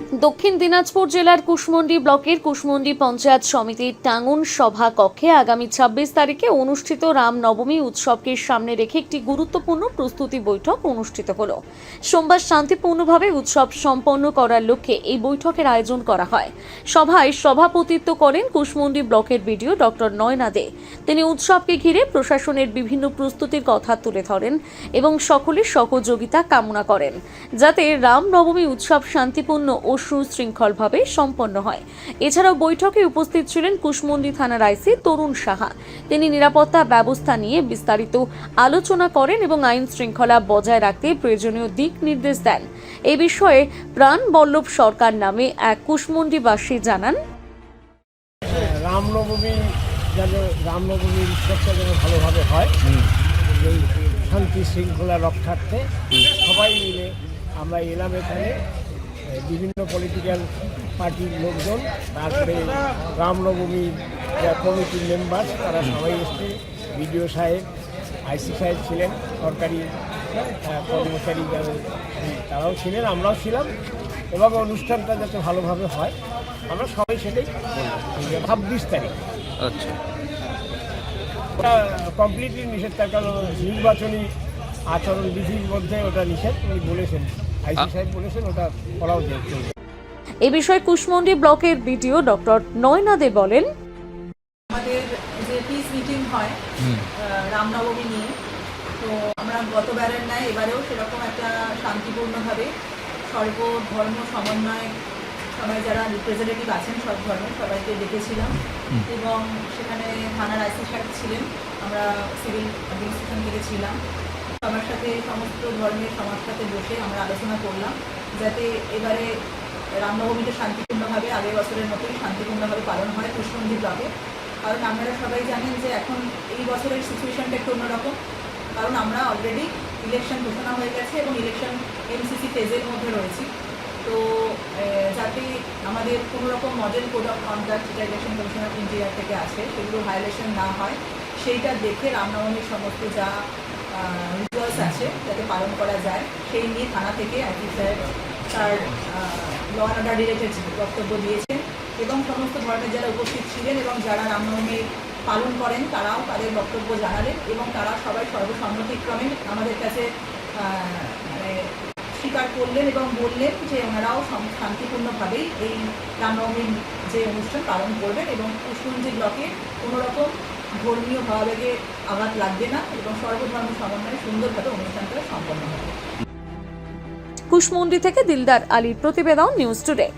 দক্ষিণ দিনাজপুর জেলার কুশমন্ডি ব্লকের কুশমন্ডি পঞ্চায়েত সমিতির টাঙ্গন সভা কক্ষে আগামী ২৬ তারিখে অনুষ্ঠিত রামনবমী উৎসবকে সামনে রেখে একটি গুরুত্বপূর্ণ প্রস্তুতি বৈঠক অনুষ্ঠিত হলো। সোমবার শান্তিপূর্ণভাবে উৎসব সম্পন্ন করার লক্ষ্যে এই বৈঠকের আয়োজন করা হয়। সভায় সভাপতিত্ব করেন কুশমন্ডি ব্লকের বিডিও ডক্টর নয়না দে। তিনি উৎসবকে ঘিরে প্রশাসনের বিভিন্ন প্রস্তুতির কথা তুলে ধরেন এবং সকলের সহযোগিতা কামনা করেন যাতে রামনবমী উৎসব শান্তিপূর্ণ ও সুশৃঙ্খলভাবে সম্পন্ন হয়। এছাড়াও বৈঠকে উপস্থিত ছিলেন কুশমন্ডি থানার আইসি তরুণ সাহা। তিনি নিরাপত্তা ব্যবস্থা নিয়ে বিস্তারিত আলোচনা করেন এবং আইন শৃঙ্খলা বজায় রাখতে প্রয়োজনীয় দিক নির্দেশ দেন। এই বিষয়ে প্রাণ বল্লভ সরকার নামে এক কুশমন্ডিবাসী জানান, রামনবমীর উৎসবটা যেন ভালোভাবে হয়, এই শান্তি শৃঙ্খলা রক্ষার্থে সবাই মিলে আমরা এলাম। এখানে বিভিন্ন পলিটিক্যাল পার্টির লোকজন, তারপরে রামনবমীর কমিটির মেম্বার, তারা সবাই এসছে। বিডিও সাহেব, আইসি সাহেব ছিলেন, সরকারি কর্মচারী তারাও ছিলেন, আমরাও ছিলাম। এবং অনুষ্ঠানটা যাতে ভালোভাবে হয় আমরা সবাই সেটাই বললাম। ২৬ তারিখ আচ্ছা, ওটা কমপ্লিটলি নিষেধ, তার কারণ নির্বাচনী আচরণ বিধির মধ্যে ওটা নিষেধ। উনি বলেছেন, আইসি সাহেব বলেছেন ওটা করাও যায়। এই বিষয়ে কুশমন্ডি ব্লকের বিডিও ডক্টর নয়না দে বলেন, আমাদের যে পিস মিটিং হয় রামনবমী নিয়ে, তো আমরা গতবারের ন্যায় এবারেও সেরকম একটা শান্তিপূর্ণভাবে সর্বধর্ম সমন্বয় সবাই যারা রিপ্রেজেন্টেটিভ আছেন সব ধর্মের সবাইকে ডেকেছিলাম এবং সেখানে থানার আইসি সাহেব ছিলেন, আমরা সিভিল অ্যাডমিনিস্ট্রেশন থেকে ছিলাম। সবার সাথে সমস্ত ধর্মের সমাজের সাথে বসে আমরা আলোচনা করলাম যাতে এবারে রামনবমীটা শান্তিপূর্ণভাবে আগের বছরের মতোই শান্তিপূর্ণভাবে পালন হয় কুশমন্ডি ব্লকে। কারণ আপনারা সবাই জানেন যে এখন এই বছরের সিচুয়েশনটা একটু অন্যরকম, কারণ আমরা অলরেডি ইলেকশন ঘোষণা হয়ে গেছে এবং ইলেকশন এমসিসি ফেজের মধ্যে রয়েছি। তো যাতে আমাদের কোনো রকম মডেল কোড অফ কন্ডাক্ট যেটা ইলেকশন কমিশন অফ ইন্ডিয়া থেকে আসে সেগুলো ভায়োলেশন না হয়, সেইটা দেখে রামনবমীর সমস্ত যা রিচুয়ালস আছে যাতে পালন করা যায় সেই নিয়ে থানা থেকে আইসি সাহেব তার ল অ্যান্ড অর্ডার রিলেটেড বক্তব্য দিয়েছেন এবং সমস্ত ধর্মের যারা উপস্থিত ছিলেন এবং যারা রামনবমী পালন করেন তারাও তাদের বক্তব্য জানালেন এবং তারা সবাই সর্বসম্মতিক্রমে আমাদের কাছে মানে স্বীকার করলেন এবং বললেন যে ওনারাও শান্তিপূর্ণভাবেই এই রামনবমীর যে অনুষ্ঠান পালন করবেন এবং কুশমন্ডি ব্লকে কোনোরকম ধর্মীয় ভাবাবেগে আঘাত লাগবে না এবং সর্বধর্ম সমন্বয়ে সুন্দরভাবে অনুষ্ঠানটা সম্পন্ন হবে। কুশমন্ডি থেকে দিলদার আলীর প্রতিবেদন, নিউজ টুডে।